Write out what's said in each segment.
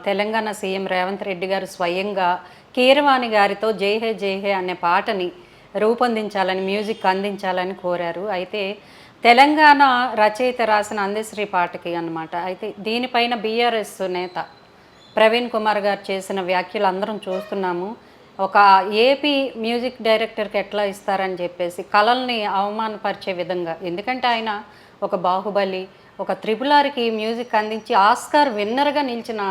Telangana CM Revanth Reddy గారు స్వయంగా కీరవాణి గారితో జై హే జై హే అనే పాటని రూపొందించాలని, మ్యూజిక్ అందించాలని కోరారు. అయితే తెలంగాణ రచయిత రాసిన అందశ్రీ పాటకి అన్నమాట. అయితే దీనిపైన బీఆర్ఎస్ నేత ప్రవీణ్ కుమార్ గారు చేసిన వ్యాఖ్యలు అందరం చూస్తున్నాము. ఒక ఏపీ మ్యూజిక్ డైరెక్టర్కి ఎట్లా ఇస్తారని చెప్పేసి కళల్ని అవమానపరిచే విధంగా. ఎందుకంటే ఆయన ఒక బాహుబలి, ఒక త్రిపుల్ ఆర్కి మ్యూజిక్ అందించి ఆస్కార్ విన్నర్గా నిలిచిన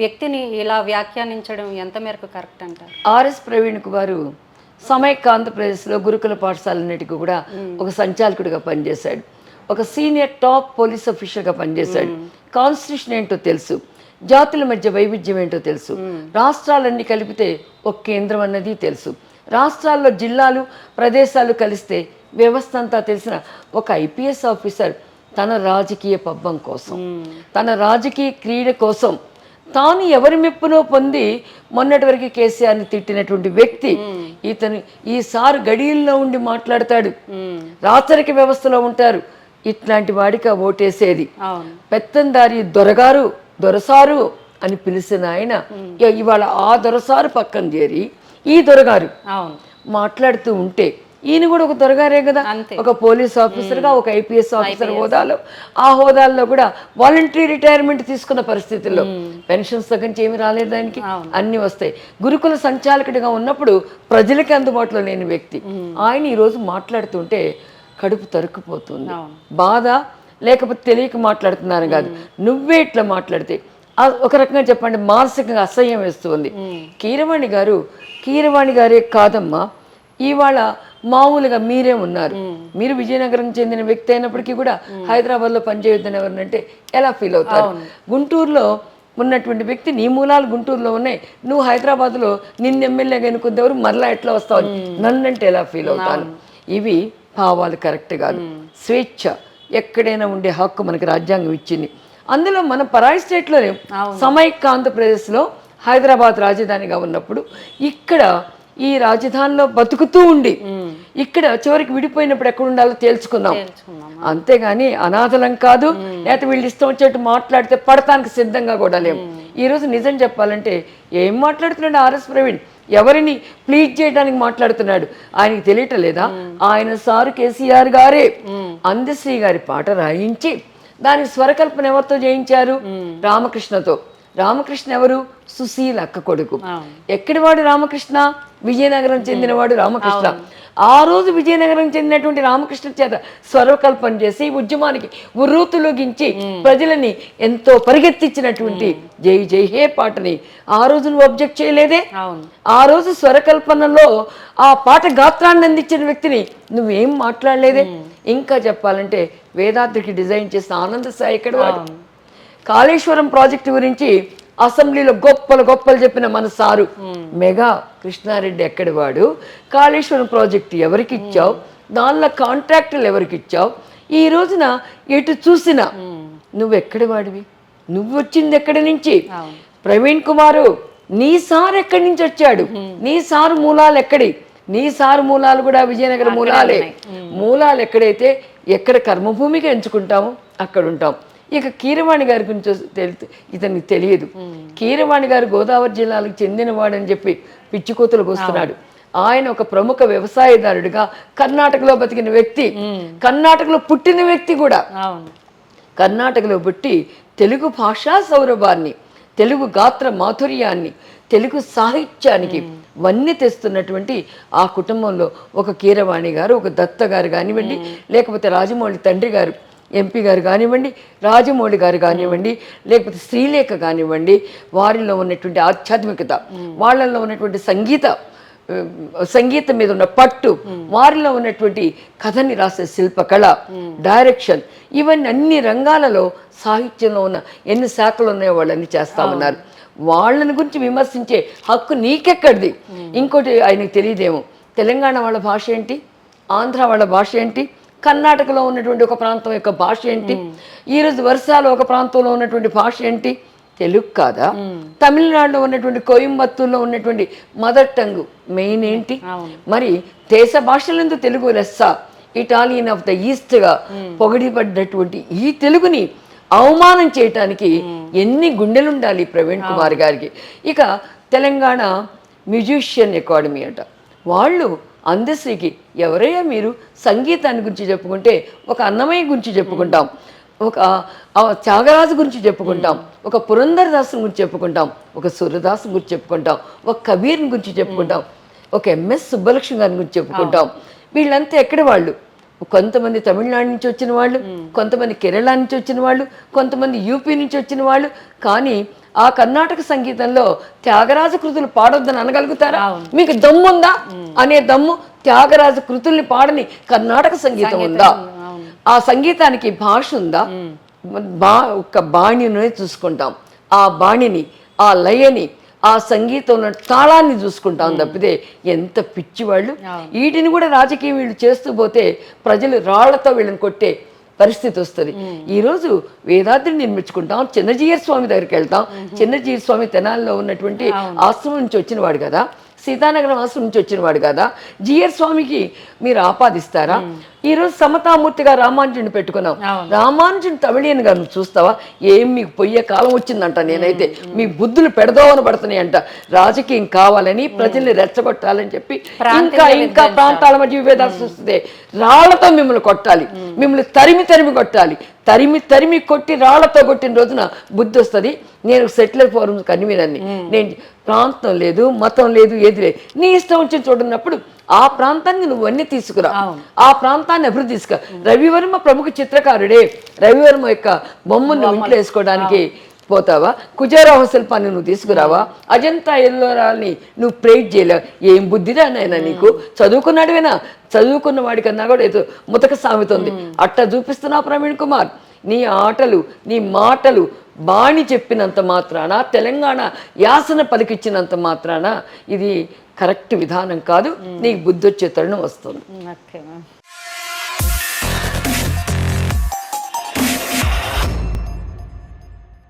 వ్యక్తిని ఇలా వ్యాఖ్యానించడం ఎంత మేరకు కరెక్ట్ అంటారు? ఆర్ఎస్ ప్రవీణ్ కుమారు సమైక్య ఆంధ్రప్రదేశ్లో గురుకుల పాఠశాలన్నిటికీ కూడా ఒక సంచాలకుడిగా పనిచేశాడు. ఒక సీనియర్ టాప్ పోలీస్ ఆఫీసర్గా పనిచేశాడు. కాన్స్టిట్యూషన్ ఏంటో తెలుసు, జాతుల మధ్య వైవిధ్యం ఏంటో తెలుసు, రాష్ట్రాలన్నీ కలిపితే ఒక కేంద్రం అన్నది తెలుసు, రాష్ట్రాల్లో జిల్లాలు ప్రదేశాలు కలిస్తే వ్యవస్థ అంతా తెలిసిన ఒక ఐపీఎస్ ఆఫీసర్ తన రాజకీయ పబ్బం కోసం, తన రాజకీయ క్రీడ కోసం తాను ఎవరి మెప్పునో పొంది మొన్నటి వరకు కేసీఆర్ని తిట్టినటువంటి వ్యక్తి ఇతను ఈసారి గడియల్లో ఉండి మాట్లాడతాడు. రాచరిక వ్యవస్థలో ఉంటారు. ఇట్లాంటి వాడికి ఓటేసేది. పెత్తందారి దొరగారు, దొరసారు అని పిలిచిన ఆయన ఇవాళ ఆ దొరసారు పక్కన చేరి ఈ దొరగారు మాట్లాడుతూ ఉంటే ఈయన కూడా ఒక దొరగారే కదా, ఒక పోలీస్ ఆఫీసర్గా, ఒక ఐపీఎస్ ఆఫీసర్ హోదాలో, ఆ హోదాల్లో కూడా వాలంటరీ రిటైర్మెంట్ తీసుకున్న పరిస్థితుల్లో పెన్షన్స్ దగ్గర ఏమి రాలేదు, దానికి అన్ని వస్తాయి. గురుకుల సంచాలకుడిగా ఉన్నప్పుడు ప్రజలకి అందుబాటులో లేని వ్యక్తి ఆయన ఈరోజు మాట్లాడుతుంటే కడుపు తరుక్కుపోతుంది. బాధ లేకపోతే తెలియక మాట్లాడుతున్నాను కాదు, నువ్వే ఇట్లా మాట్లాడితే ఒక రకంగా చెప్పండి మానసికంగా అసహ్యం వేస్తుంది. కీరవాణి గారే కాదమ్మా, ఇవాళ మామూలుగా మీరే ఉన్నారు. మీరు విజయనగరం చెందిన వ్యక్తి అయినప్పటికీ కూడా హైదరాబాద్లో పనిచేయొద్దని ఎవరినంటే ఎలా ఫీల్ అవుతారు? గుంటూరులో ఉన్నటువంటి వ్యక్తి, నీ మూలాలు గుంటూరులో ఉన్నాయి, నువ్వు హైదరాబాద్లో నిన్ను ఎమ్మెల్యేగా ఎన్నుకునేవారు మరలా ఎట్లా వస్తావు నన్నంటే ఎలా ఫీల్ అవుతాను? ఇవి భావాలు కరెక్ట్ కాదు. స్వేచ్ఛ ఎక్కడైనా ఉండే హక్కు మనకి రాజ్యాంగం ఇచ్చింది. అందులో మన పరాయి స్టేట్లోనే సమైక్య ఆంధ్రప్రదేశ్లో హైదరాబాద్ రాజధానిగా ఉన్నప్పుడు ఇక్కడ ఈ రాజధానిలో బతుకుతూ ఉండి ఇక్కడ చివరికి విడిపోయినప్పుడు ఎక్కడ ఉండాలో తేల్చుకుందాం. అంతేగాని అనాథలం కాదు, లేకపోతే వీళ్ళు ఇష్టం వచ్చేట్టు మాట్లాడితే పడటానికి సిద్ధంగా కూడా లేము. ఈరోజు నిజం చెప్పాలంటే ఏం మాట్లాడుతున్నాడు ఆర్ఎస్ ప్రవీణ్? ఎవరిని ప్లీజ్ చేయడానికి మాట్లాడుతున్నాడు? ఆయనకి తెలియటం లేదా? ఆయన సారు కేసీఆర్ గారే అందశ్రీ గారి పాట రాయించి దాని స్వరకల్పన ఎవరితో చేయించారు? రామకృష్ణతో. రామకృష్ణ ఎవరు? సుశీల అక్క కొడుకు. ఎక్కడివాడు రామకృష్ణ? విజయనగరం చెందినవాడు రామకృష్ణ. ఆ రోజు విజయనగరం చెందినటువంటి రామకృష్ణ చేత స్వరకల్పన చేసి ఉద్యమానికి ఉర్రూతులోగించి ప్రజలని ఎంతో పరిగెత్తించినటువంటి జై జై హే పాటని ఆ రోజు నువ్వు అబ్జెక్ట్ చేయలేదే. ఆ రోజు స్వరకల్పనలో ఆ పాట గాత్రాన్ని అందించిన వ్యక్తిని నువ్వేం మాట్లాడలేదే. ఇంకా చెప్పాలంటే వేదాద్రికి డిజైన్ చేసిన ఆనంద సాయి ఎక్కడ వాడు? కాళేశ్వరం ప్రాజెక్టు గురించి అసెంబ్లీలో గొప్పలు చెప్పిన మన సారు మెగా కృష్ణారెడ్డి ఎక్కడి వాడు? కాళేశ్వరం ప్రాజెక్టు ఎవరికి ఇచ్చావు? దానిలో కాంట్రాక్టులు ఎవరికి ఇచ్చావు? ఈ రోజున ఎటు చూసినా నువ్వెక్కడి వాడివి? నువ్వు వచ్చింది ఎక్కడి నుంచి? ప్రవీణ్ కుమారు, నీ సారు ఎక్కడి నుంచి వచ్చాడు? నీ సారు మూలాలు ఎక్కడి? నీ సారు మూలాలు కూడా విజయనగర మూలాలే. మూలాలు ఎక్కడైతే ఎక్కడ కర్మభూమిగా ఎంచుకుంటామో అక్కడ ఉంటాం. ఇక కీరవాణి గారి గురించి ఇతనికి తెలియదు. కీరవాణి గారు గోదావరి జిల్లాలకు చెందినవాడని చెప్పి పిచ్చికోతలకు వస్తున్నాడు. ఆయన ఒక ప్రముఖ వ్యవసాయదారుడిగా కర్ణాటకలో బతికిన వ్యక్తి, కర్ణాటకలో పుట్టిన వ్యక్తి కూడా. కర్ణాటకలో పుట్టి తెలుగు భాషా సౌరభాన్ని, తెలుగు గాత్ర మాధుర్యాన్ని, తెలుగు సాహిత్యానికి వన్నీ తెస్తున్నటువంటి ఆ కుటుంబంలో ఒక కీరవాణి గారు, ఒక దత్త గారు కానివ్వండి, లేకపోతే రాజమౌళి తండ్రి గారు ఎంపీ గారు కానివ్వండి, రాజమౌళి గారు కానివ్వండి, లేకపోతే శ్రీలేఖ కానివ్వండి, వారిలో ఉన్నటువంటి ఆధ్యాత్మికత, వాళ్ళల్లో ఉన్నటువంటి సంగీతం మీద ఉన్న పట్టు, వారిలో ఉన్నటువంటి కథని రాసే శిల్పకళ, డైరెక్షన్, ఇవన్నీ అన్ని రంగాలలో సాహిత్యంలో ఉన్న ఎన్ని శాఖలు ఉన్నాయో వాళ్ళని చేస్తా ఉన్నారు. వాళ్ళని గురించి విమర్శించే హక్కు నీకెక్కడిది? ఇంకోటి ఆయనకు తెలియదేమో, తెలంగాణ వాళ్ళ భాష ఏంటి, ఆంధ్ర వాళ్ళ భాష ఏంటి, కర్ణాటకలో ఉన్నటువంటి ఒక ప్రాంతం యొక్క భాష ఏంటి, ఈరోజు వర్షాలో ఒక ప్రాంతంలో ఉన్నటువంటి భాష ఏంటి? తెలుగు కాదా? తమిళనాడులో ఉన్నటువంటి కోయంబత్తూరులో ఉన్నటువంటి మదర్ టంగ్ మెయిన్ ఏంటి? మరి దేశ భాషలందు తెలుగు లెస్స, ఇటాలియన్ ఆఫ్ ద ఈస్ట్గా పొగిడిపడ్డటువంటి ఈ తెలుగుని అవమానం చేయటానికి ఎన్ని గుండెలు ఉండాలి ప్రవీణ్ కుమార్ గారికి. ఇక తెలంగాణ మ్యూజిషియన్ అకాడమీ అంట, వాళ్ళు అందశ్రీకి ఎవరయ్యా మీరు సంగీతాన్ని గురించి చెప్పుకుంటే ఒక అన్నమయ్య గురించి చెప్పుకుంటాం, ఒక త్యాగరాజు గురించి చెప్పుకుంటాం, ఒక పురంధరదాసు గురించి చెప్పుకుంటాం, ఒక సూర్యదాసు గురించి చెప్పుకుంటాం, ఒక కబీర్ని గురించి చెప్పుకుంటాం, ఒక ఎంఎస్ సుబ్బలక్ష్మి గారి గురించి చెప్పుకుంటాం. వీళ్ళంతా ఎక్కడి వాళ్ళు? కొంతమంది తమిళనాడు నుంచి వచ్చిన వాళ్ళు, కొంతమంది కేరళ నుంచి వచ్చిన వాళ్ళు, కొంతమంది యూపీ నుంచి వచ్చిన వాళ్ళు. కానీ ఆ కర్ణాటక సంగీతంలో త్యాగరాజ కృతులు పాడొద్దని అనగలుగుతారా? మీకు దమ్ముందా? అనే దమ్ము త్యాగరాజ కృతుల్ని పాడని కర్ణాటక సంగీతం ఉందా? ఆ సంగీతానికి భాష ఉందా? ఒక బాణిని చూసుకుంటాం, ఆ బాణిని, ఆ లయని, ఆ సంగీతంలో తాళాన్ని చూసుకుంటాం తప్పితే ఎంత పిచ్చివాళ్ళు. వీటిని కూడా రాజకీయం వీళ్ళు చేస్తూ పోతే ప్రజలు రాళ్లతో వీళ్ళని కొట్టే పరిస్థితి వస్తుంది. ఈరోజు వేదాద్రిని నిర్మించుకుంటాం, చిన్నజీయర్ స్వామి దగ్గరికి వెళ్తాం. చిన్నజీయర్ స్వామి తెనాలిలో ఉన్నటువంటి ఆశ్రమం నుంచి వచ్చిన వాడు కదా, సీతానగరం ఆశ్రమం నుంచి వచ్చిన వాడు కదా. జిఆర్ స్వామికి మీరు ఆపాదిస్తారా? ఈరోజు సమతామూర్తిగా రామానుజుని పెట్టుకున్నాం. రామానుజుని తమిళియన్ గారు నువ్వు చూస్తావా? ఏం మీకు పొయ్యే కాలం వచ్చిందంట. నేనైతే మీ బుద్ధులు పెడదోవన పడుతున్నాయి అంట. రాజకీయం కావాలని, ప్రజల్ని రెచ్చగొట్టాలని చెప్పి ఇంకా ఇంకా ప్రాంతాల మధ్య విభేదాలు చూస్తే రాళ్లతో మిమ్మల్ని కొట్టాలి, మిమ్మల్ని తరిమి తరిమి కొట్టాలి. తరిమి తరిమి కొట్టి రాళ్లతో కొట్టిన రోజున బుద్ధి వస్తుంది. నేను సెటిలర్ ఫోరం కన్వీనర్ని. నేను ప్రాంతం లేదు, మతం లేదు, ఏది లేదు, నీ ఇష్టం వచ్చి చూడనప్పుడు ఆ ప్రాంతాన్ని నువ్వు అన్ని తీసుకురా, ఆ ప్రాంతాన్ని అభివృద్ధి తీసుకురా. రవివర్మ ప్రముఖ చిత్రకారుడే. రవివర్మ యొక్క బొమ్మను ఇంట్లో వేసుకోవడానికి పోతావా? కుజారాహ శిల్పాన్ని నువ్వు తీసుకురావా? అజంతా ఎల్లోరాల్ని నువ్వు ప్రేట్ చేయలేవు. ఏం బుద్ధిరా నాయనా నీకు? చదువుకున్నాడువేనా? చదువుకున్న వాడికన్నా కూడా ఏదో ముతక సామెత ఉంది. అట్లా చూపిస్తున్నావు ప్రవీణ్ కుమార్. నీ ఆటలు, నీ మాటలు బాణి చెప్పినంత మాత్రాన, తెలంగాణ యాసన పలికిచ్చినంత మాత్రాన ఇది కరెక్ట్ విధానం కాదు. నీకు బుద్ధి వచ్చే తరుణం వస్తుంది. Okay ma'am.